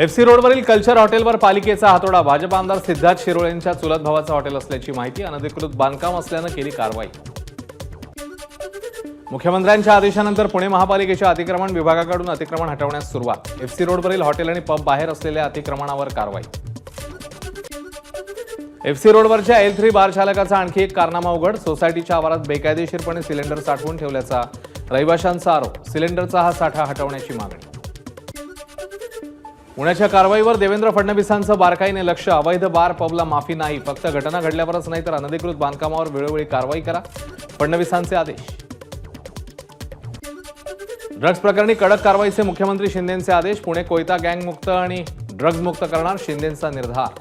FC रोडवरील culture हॉटेलवर पालिकेचा हातोडा. भाजप आमदार सिद्धार्थ शिरोळेंच्या चुलत भावाचं हॉटेल असल्याची माहिती. अनधिकृत बांधकाम असल्यानं केली कारवाई. मुख्यमंत्र्यांच्या आदेशानंतर पुणे महापालिकेच्या अतिक्रमण विभागाकडून अतिक्रमण हटवण्यास सुरुवात. एफसी रोडवरील हॉटेल आणि पब बाहेर असलेल्या अतिक्रमणावर कारवाई. एफसी रोडवरच्या L3 बार चालकाचा आणखी एक कारनामा उघड. सोसायटीच्या आवारात बेकायदेशीरपणे सिलेंडर साठवून ठेवल्याचा रहिवाशांचा आरोप. सिलेंडरचा हा साठा हटवण्याची मागणी. पुण्याच्या कारवाईवर देवेंद्र फडणवीसांचं बारकाईने लक्ष. अवैध बार पबला माफी नाही. फक्त घटना घडल्यावरच नाही तर अनधिकृत बांधकामावर वेळोवेळी कारवाई करा. फडणवीसांचे आदेश. ड्रग्ज प्रकरणी कडक कारवाईचे मुख्यमंत्री शिंदेंचे आदेश. पुणे कोयता गँग मुक्त आणि ड्रग्ज मुक्त करणार शिंदेंचा निर्धार.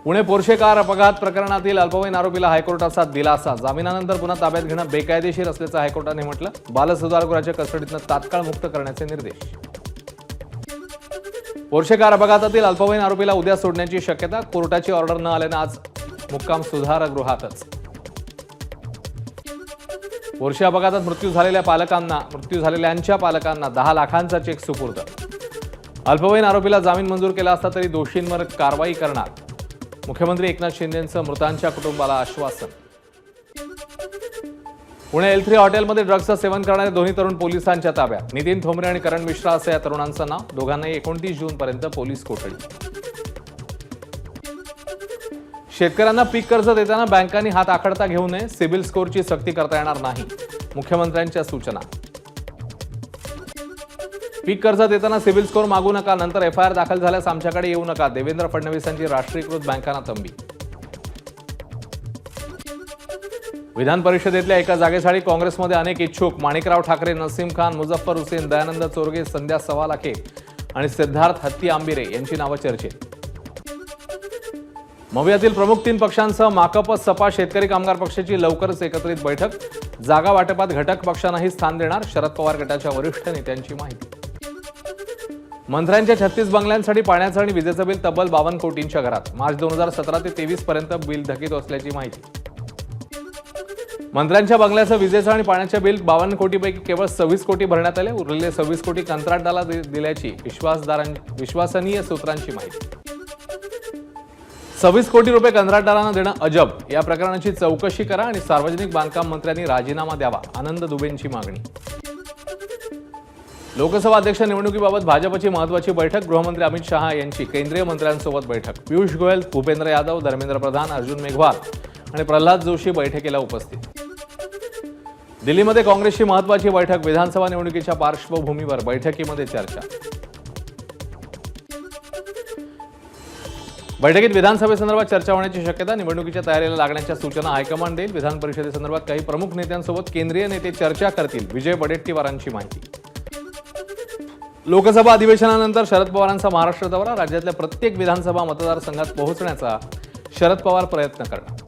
पुणे पोर्शे कार अपघात प्रकरणातील अल्पवयीन आरोपीला हायकोर्टाचा दिलासा. जामिनानंतर पुन्हा ताब्यात घेणं बेकायदेशीर असल्याचं हायकोर्टाने म्हटलं. बालसुधारगृहाच्या कस्टडीतनं तात्काळ मुक्त करण्याचे निर्देश. पोर्शे कार अपघातातील अल्पवयीन आरोपीला उद्या सोडण्याची शक्यता. कोर्टाची ऑर्डर न आल्यानं आज मुक्काम सुधारगृहातच. पोर्शे अपघातात मृत्यू झालेल्यांच्या पालकांना 10 लाखांचा चेक सुपूर्द. अल्पवयीन आरोपीला जामीन मंजूर केला असता तरी दोषींवर कारवाई करणार. मुख्यमंत्री एकनाथ शिंदेंचं मृतांच्या कुटुंबाला आश्वासन. पुणे L3 हॉटेलमध्ये ड्रग्जचं सेवन करणारे दोन्ही तरुण पोलिसांच्या ताब्यात. नितीन थोमरे आणि करण मिश्रा असं या तरुणांचं नाव. दोघांनाही 29 जूनपर्यंत पोलीस कोठडी. शेतकऱ्यांना पीक कर्ज देताना बँकांनी हात आखडता घेऊ नये. सिबिल स्कोअरची सक्ती करता येणार नाही. मुख्यमंत्र्यांच्या सूचना. पीक कर्ज देताना सिबिल स्कोअर मागू नका. नंतर FIR दाखल झाल्यास आमच्याकडे येऊ नका. देवेंद्र फडणवीसांची राष्ट्रीयकृत बँकांना तंबी. विधान परिषदेतल्या एका जागेसाठी काँग्रेसमध्ये अनेक इच्छुक. माणिकराव ठाकरे, नसीम खान, मुझफ्फर हुसेन, दयानंद चोरगे, संध्या सवालाखे आणि सिद्धार्थ हत्ती आंबिरे यांची नावं चर्चेत. मवियातील प्रमुख 3 पक्षांसह माकप, सपा, शेतकरी कामगार पक्षाची लवकरच एकत्रित बैठक. जागा वाटपात घटक पक्षांनाही स्थान देणार. शरद पवार गटाच्या वरिष्ठ नेत्यांची माहिती. मंत्र्यांच्या 36 बंगल्यांसाठी पाण्याचं आणि विजेचं बिल तब्बल 52 कोटींच्या घरात. मार्च 2017 ते 23 पर्यंत बिल थकीत असल्याची माहिती. मंत्र्यांच्या बंगल्याचं विजेचं आणि पाण्याच्या बिल 52 कोटीपैकी केवळ 26 कोटी भरण्यात आले. उरलेले 26 कोटी कंत्राटदाराला दिल्याची विश्वसनीय सूत्रांची माहिती. 26 कोटी रुपये कंत्राटदारांना देणं अजब. या प्रकरणाची चौकशी करा आणि सार्वजनिक बांधकाम मंत्र्यांनी राजीनामा द्यावा. आनंद दुबेंची मागणी. लोकसभा अध्यक्ष निवडणुकीबाबत भाजपची महत्त्वाची बैठक. गृहमंत्री अमित शहा यांची केंद्रीय मंत्र्यांसोबत बैठक. पियुष गोयल, भूपेंद्र यादव, धर्मेंद्र प्रधान, अर्जुन मेघवाल आणि प्रल्हाद जोशी बैठकीला उपस्थित. दिल्लीमध्ये काँग्रेसची महत्त्वाची बैठक. विधानसभा निवडणुकीच्या पार्श्वभूमीवर बैठकीमध्ये चर्चा. बैठकीत विधानसभेसंदर्भात चर्चा होण्याची शक्यता. निवडणुकीच्या तयारीला लागण्याच्या सूचना हायकमांड देईल. विधान परिषदेसंदर्भात काही प्रमुख नेत्यांसोबत केंद्रीय नेते चर्चा करतील. विजय वडेट्टीवारांची माहिती. लोकसभा अधिवेशनानंतर शरद पवारांचा महाराष्ट्र दौरा. राज्यातल्या प्रत्येक विधानसभा मतदारसंघात पोहोचण्याचा शरद पवार प्रयत्न करणार.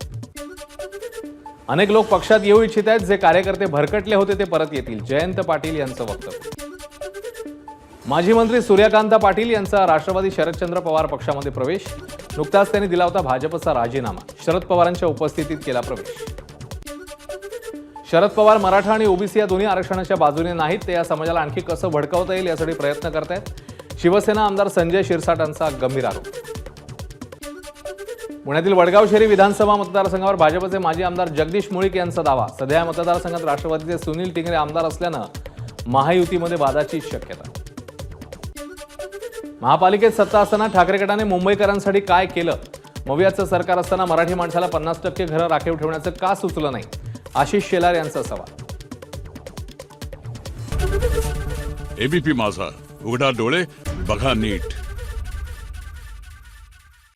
अनेक लोक पक्षात येऊ इच्छित आहेत. जे कार्यकर्ते भरकटले होते ते परत येतील. जयंत पाटील यांचं वक्तव्य. माजी मंत्री सूर्यकांत पाटील यांचा राष्ट्रवादी शरदचंद्र पवार पक्षामध्ये प्रवेश. नुकताच त्यांनी दिला होता भाजपचा राजीनामा. शरद पवारांच्या उपस्थितीत केला प्रवेश. शरद पवार मराठा आणि ओबीसी या दोन्ही आरक्षणाच्या बाजूने नाहीत. ते या समाजाला आणखी कसं भडकवता येईल यासाठी प्रयत्न करतायत. शिवसेना आमदार संजय शिरसाटांचा गंभीर आरोप. पुण्यातील वडगाव शहरी विधानसभा मतदारसंघावर भाजपचे माजी आमदार जगदीश मुळीक यांचा दावा. सध्या या मतदारसंघात राष्ट्रवादीचे सुनील टिंगरे आमदार असल्यानं महायुतीमध्ये वादाची शक्यता. महापालिकेत सत्ता असताना ठाकरे गटाने मुंबईकरांसाठी काय केलं? मवियाचं सरकार असताना मराठी माणसाला 50% घरं राखीव ठेवण्याचं का सुचलं नाही? आशिष शेलार यांचा सवाल. ABP माझा, उघडा डोळे बघा नीट.